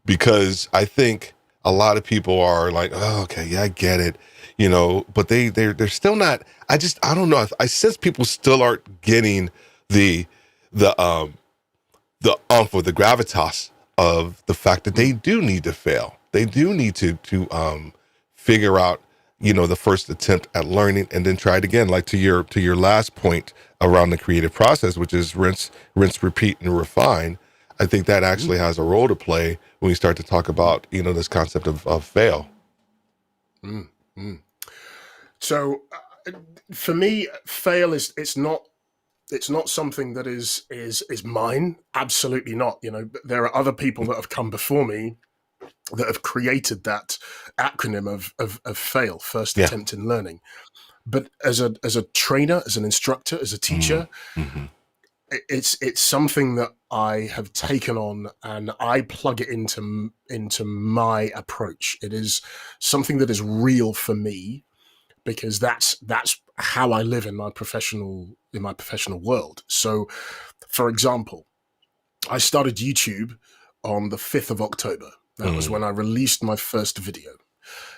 A: because I think a lot of people are like, oh, okay, yeah, I get it, but they're still not. I don't know. I sense people still aren't getting the the um the or the gravitas of the fact that they do need to fail. They do need to figure out, the first attempt at learning and then try it again. Like to your last point around the creative process, which is rinse, repeat, and refine. I think that actually has a role to play when we start to talk about, this concept of fail.
B: Mm, mm. So for me, fail it's not something that is mine. Absolutely not. There are other people that have come before me that have created that acronym of fail, first
A: Yeah.
B: attempt in learning. But as a trainer, as an instructor, as a teacher,
A: Mm-hmm.
B: it's something that I have taken on, and I plug it into my approach. It is something that is real for me, because that's how I live in my professional world. So, for example, I started YouTube on the 5th of October. That was when I released my first video.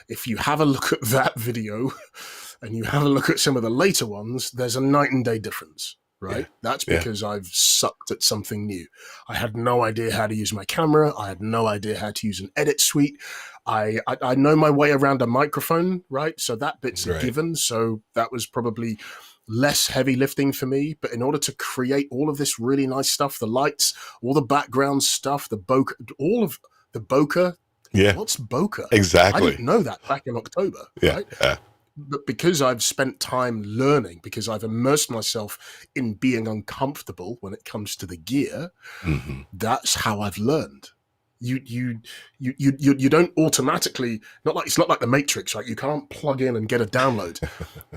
B: If you have a look at that video and you have a look at some of the later ones, there's a night and day difference, right?
A: Yeah.
B: That's because I've sucked at something new. I had no idea how to use my camera. I had no idea how to use an edit suite. I know my way around a microphone, right? So that bit's a given. So that was probably less heavy lifting for me. But in order to create all of this really nice stuff, the lights, all the background stuff, the bokeh, all of the bokeh.
A: Yeah.
B: What's bokeh?
A: Exactly.
B: I didn't know that back in October, right?
A: Yeah.
B: But because I've spent time learning, because I've immersed myself in being uncomfortable when it comes to the gear, that's how I've learned. You don't automatically, it's not like the Matrix, right? You can't plug in and get a download.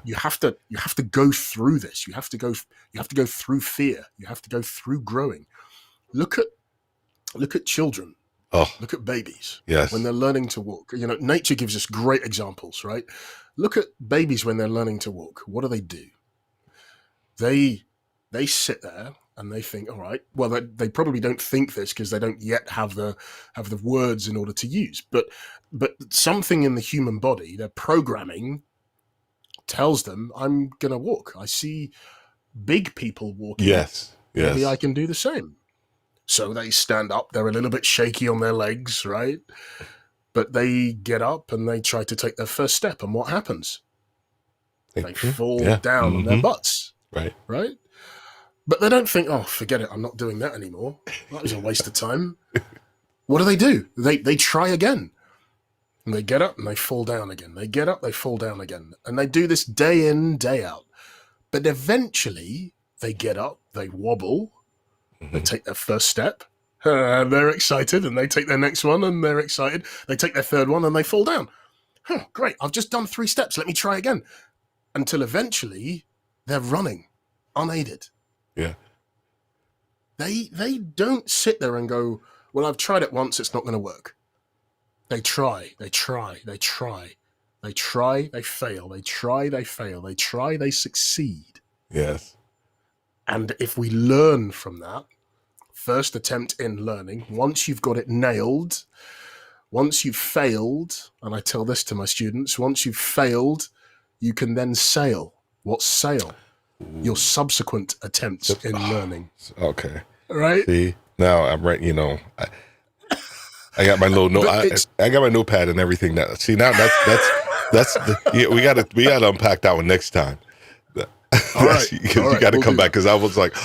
B: you have to go through this. You have to go through fear. You have to go through growing. Look at children.
A: Oh,
B: look at babies.
A: Yes.
B: When they're learning to walk. Nature gives us great examples, right? Look at babies when they're learning to walk. What do? They sit there and they think, all right, well, they probably don't think this because they don't yet have the words in order to use. But something in the human body, their programming tells them, I'm going to walk. I see big people walking.
A: Yes.
B: Maybe I can do the same. So they stand up. They're a little bit shaky on their legs, right? But they get up and they try to take their first step. And what happens? They fall down on their butts.
A: Right.
B: Right? But they don't think, oh, forget it. I'm not doing that anymore. That was a waste of time. What do? They try again. And they get up and they fall down again. They get up, they fall down again. And they do this day in, day out. But eventually they get up, they wobble, they take their first step, and they're excited, and they take their next one, and they're excited. They take their third one, and they fall down. Great, I've just done 3 steps. Let me try again. Until eventually, they're running, unaided.
A: Yeah.
B: They don't sit there and go, well, I've tried it once, it's not going to work. They try, they fail. They try, they fail. They try, they succeed.
A: Yes.
B: And if we learn from that, first attempt in learning, once you've got it nailed, once you've failed, and I tell this to my students, once you've failed, you can then sail. What's sail? Your subsequent attempts in learning.
A: Okay.
B: Right?
A: See, now I'm right. I got my little I got my notepad and everything. Now, see, now that's we gotta unpack that one next time.
B: All right.
A: You got to come back, because I was like,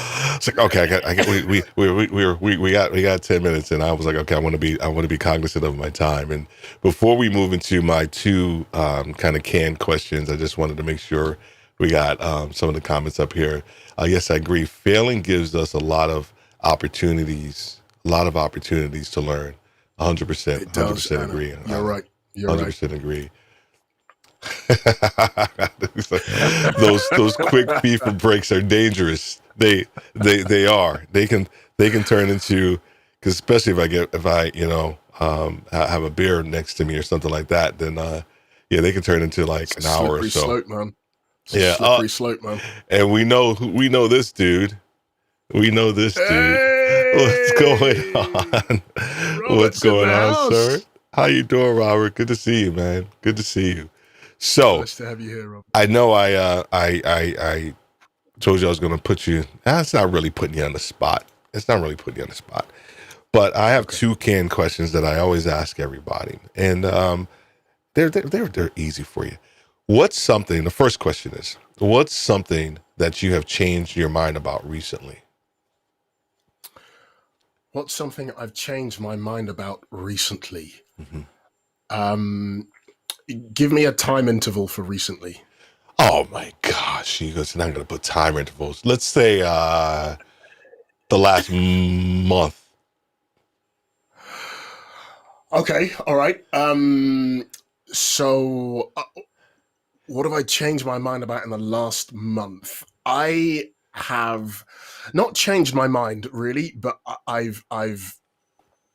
A: okay, we got 10 minutes, and I was like, okay, I want to be cognizant of my time. And before we move into my 2 kind of canned questions, I just wanted to make sure we got some of the comments up here. Yes, I agree. Failing gives us a lot of opportunities to learn. 100%. 100% agree.
B: You're right.
A: 100% agree. those quick FIFA breaks are dangerous. They are. They can turn into, because especially if I have a beer next to me or something like that, then they can turn into like an hour or so.
B: Slope, man.
A: Slippery
B: slope, man.
A: And we know this dude. Hey! What's going on? What's
B: Robert's in
A: going
B: the
A: on, sir?
B: house.
A: How you doing, Robert? Good to see you, man. Good to see you. So
B: Nice to have you here, Robert.
A: I know I told you I was going to put you. That's not really putting you on the spot. It's not really putting you on the spot. But I have
B: Okay.
A: two canned questions that I always ask everybody, and they're easy for you. What's something? The first question is, what's something that you have changed your mind about recently?
B: What's something I've changed my mind about recently?
A: Mm-hmm.
B: Um, Give me a time interval for recently.
A: Oh my gosh, you guys are not going to put time intervals. Let's say the last month.
B: Okay, all right. So what have I changed my mind about in the last month? I have not changed my mind really, but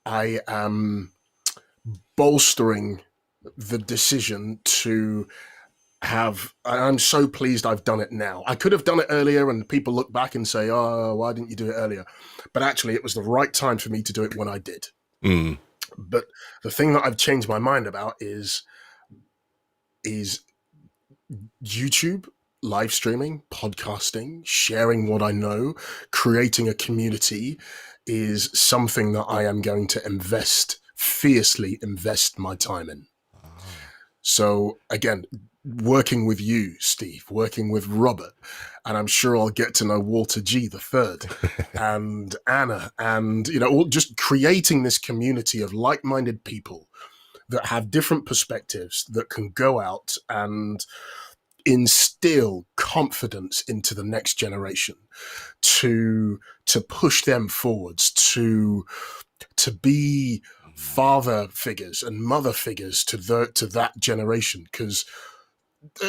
B: I am bolstering the decision to have. I'm so pleased I've done it now. I could have done it earlier, and people look back and say, "Oh, why didn't you do it earlier?" But actually, it was the right time for me to do it when I did.
A: Mm,
B: But the thing that I've changed my mind about is YouTube, live streaming, podcasting, sharing what I know, creating a community is something that I am going to fiercely invest my time in. So again, working with you, Steve, working with Robert, and I'm sure I'll get to know Walter G the third and Anna, and just creating this community of like-minded people that have different perspectives that can go out and instill confidence into the next generation to push them forwards, to be father figures and mother figures to that generation, because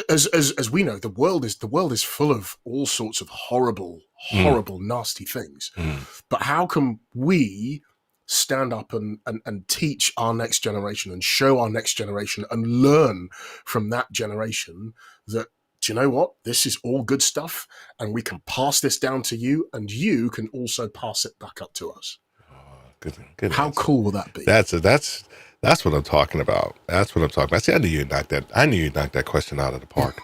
B: as we know, the world is full of all sorts of
A: mm,
B: horrible nasty things.
A: mm.
B: But how can we stand up and teach our next generation and show our next generation and learn from that generation that, do you know what, this is all good stuff, and we can pass this down to you, and you can also pass it back up to us.
A: Good
B: How
A: answer.
B: cool will that be?
A: That's what I'm talking about. That's what I'm talking about. See, I knew you'd knock that. I knew you'd knock that question out of the park.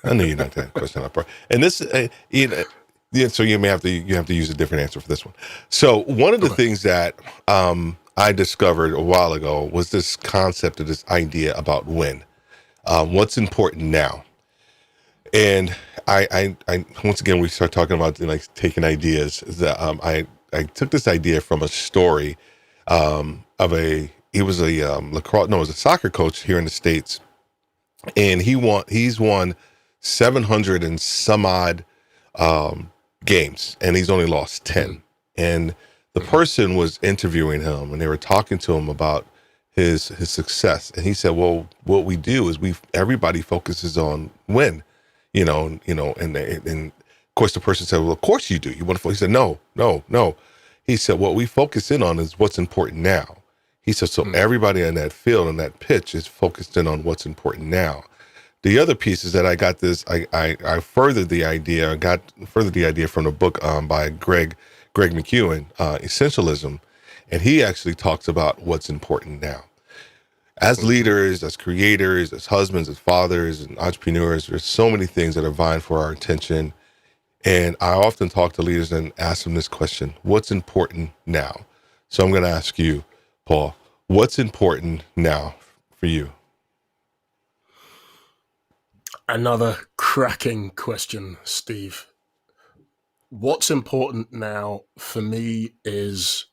A: I knew you'd knock that question out of the park. And this, yeah, so you have to use a different answer for this one. So one of the
B: Okay.
A: things that I discovered a while ago was this concept of this idea about when, what's important now. And I once again, we start talking about like taking ideas. That I took this idea from a story of he was a lacrosse, no, he was a soccer coach here in the States, and he's won 700 and some odd games, and he's only lost 10.
B: Mm.
A: And the person was interviewing him, and they were talking to him about his success, and he said, "Well, what we do is everybody focuses on win." And of course the person said, "Well, of course you do. You want to." He said, "No, no, no." He said, "What we focus in on is what's important now." He said, "So everybody on that field, on that pitch, is focused in on what's important now." The other piece is that I got this. I furthered the idea. From the book by Greg McEwen, Essentialism, and he actually talks about what's important now. As leaders, as creators, as husbands, as fathers, and entrepreneurs, there's so many things that are vying for our attention. And I often talk to leaders and ask them this question: what's important now? So I'm going to ask you, Paul, what's important now for you?
B: Another cracking question, Steve. What's important now for me is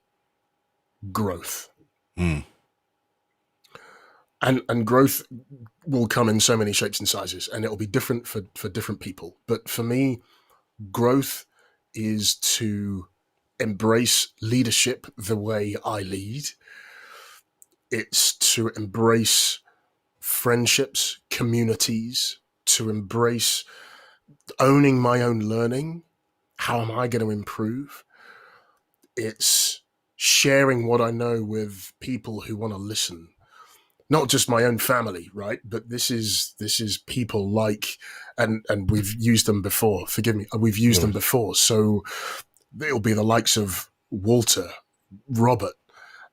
B: growth.
A: Mm,
B: And growth will come in so many shapes and sizes, and it'll be different for different people. But for me, growth is to embrace leadership the way I lead. It's to embrace friendships, communities, to embrace owning my own learning. How am I going to improve? It's sharing what I know with people who want to listen. Not just my own family, right? But this is people like, and we've used them before. Forgive me, we've used them before. So it'll be the likes of Walter, Robert,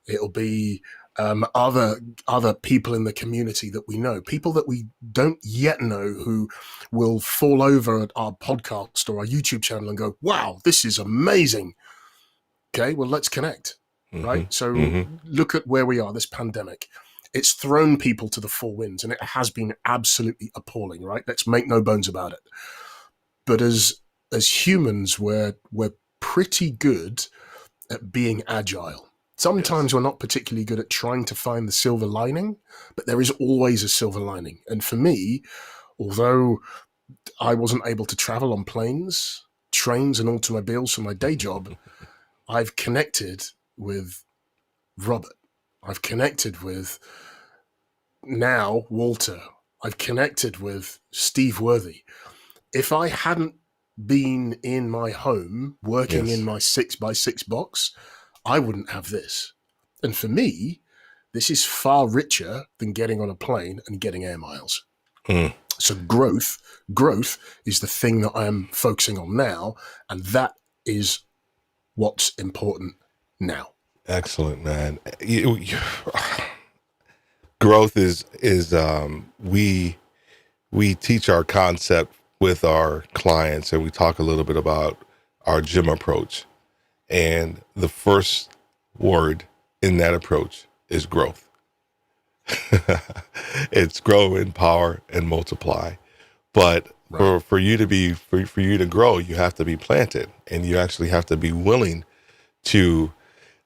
B: It'll be other people in the community that we know, people that we don't yet know, who will fall over at our podcast or our YouTube channel and go, wow, this is amazing. Okay, well, let's connect, right? So look at where we are, this pandemic. It's thrown people to the four winds, and it has been absolutely appalling, right? Let's make no bones about it. But as humans, we're pretty good at being agile. Sometimes we're not particularly good at trying to find the silver lining, but there is always a silver lining. And for me, although I wasn't able to travel on planes, trains, and automobiles for my day job, I've connected with Robert. I've connected with now Walter. I've connected with Steve Worthy. If I hadn't been in my home working in my 6x6 box, I wouldn't have this. And for me, this is far richer than getting on a plane and getting air miles. So growth is the thing that I am focusing on now, and that is what's important now.
A: Excellent, man. Growth is we teach our concept with our clients, and we talk a little bit about our gym approach. And the first word in that approach is growth. It's grow, empower, and multiply. But for you to grow, you have to be planted, and you actually have to be willing to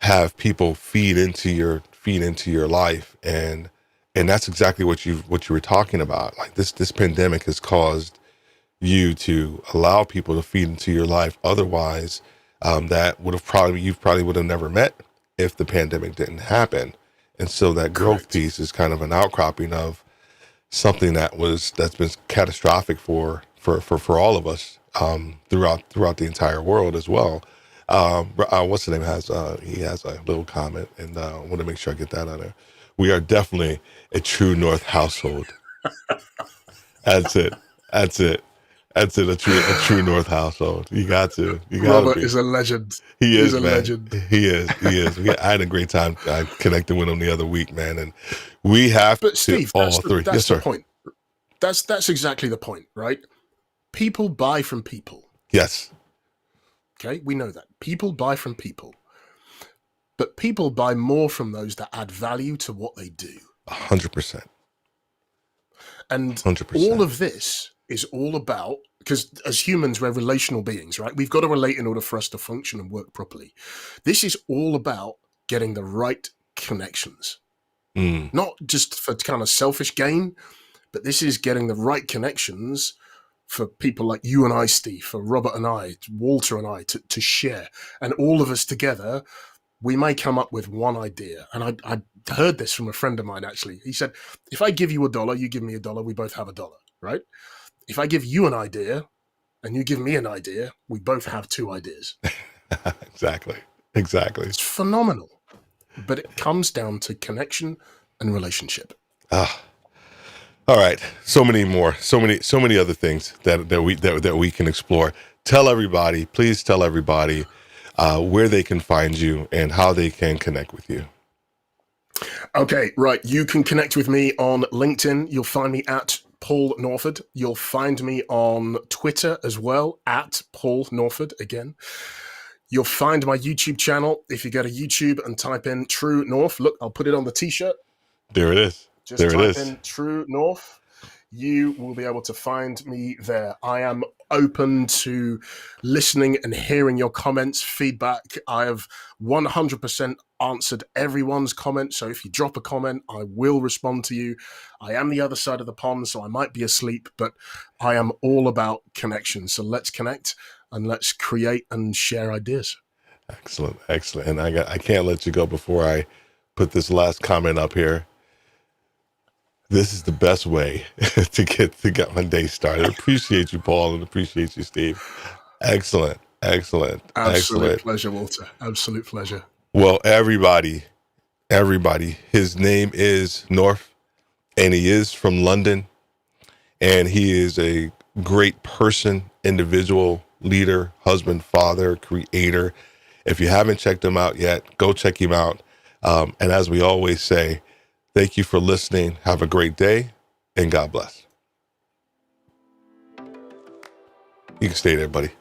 A: have people feed into your life, and that's exactly what you were talking about. Like this pandemic has caused you to allow people to feed into your life. Otherwise, that you probably would have never met if the pandemic didn't happen. And so that growth piece is kind of an outcropping of something that's been catastrophic for all of us throughout the entire world as well. What's the name he has a little comment, and I want to make sure I get that out there. We are definitely a true North household. That's it. A true North household. You got to.
B: Robert is a legend.
A: He is, man.
B: Legend.
A: He is. I had a great time connecting with him the other week, man. And we have
B: but Steve,
A: all three.
B: That's
A: yes, sir.
B: The point. That's exactly the point, right? People buy from people.
A: Yes.
B: Okay, we know that. People buy from people. But people buy more from those that add value to what they do.
A: 100%.
B: And
A: 100%.
B: all of this is all about, because as humans, we're relational beings, right? We've got to relate in order for us to function and work properly. This is all about getting the right connections. Not just for kind of selfish gain, but this is getting the right connections for people like you and I, Steve, for Robert and I, Walter and I, to share. And all of us together, we may come up with one idea. And I heard this from a friend of mine, actually. He said, if I give you $1, you give me $1, we both have $1, right? If I give you an idea and you give me an idea, we both have 2 ideas.
A: Exactly.
B: It's phenomenal. But it comes down to connection and relationship.
A: All right. So many more. So many other things that we can explore. Please tell everybody where they can find you and how they can connect with you.
B: Okay, right. You can connect with me on LinkedIn. You'll find me at Paul Norford. You'll find me on Twitter as well, at Paul Norford again. You'll find my YouTube channel if you go to YouTube and type in True North. Look, I'll put it on the t-shirt.
A: There it is.
B: Just type in True North. You will be able to find me there. I am open to listening and hearing your comments, feedback. I have 100% answered everyone's comment. So if you drop a comment, I will respond to you. I am the other side of the pond, so I might be asleep, but I am all about connection. So let's connect and let's create and share ideas.
A: Excellent. And I can't let you go before I put this last comment up here. This is the best way to get my day started. Appreciate you, Paul, and appreciate you, Steve. Excellent.
B: Absolute pleasure, Walter. Absolute pleasure.
A: Well, everybody, his name is Norf, and he is from London, and he is a great person, individual, leader, husband, father, creator. If you haven't checked him out yet, go check him out. And as we always say, thank you for listening. Have a great day, and God bless. You can stay there, buddy.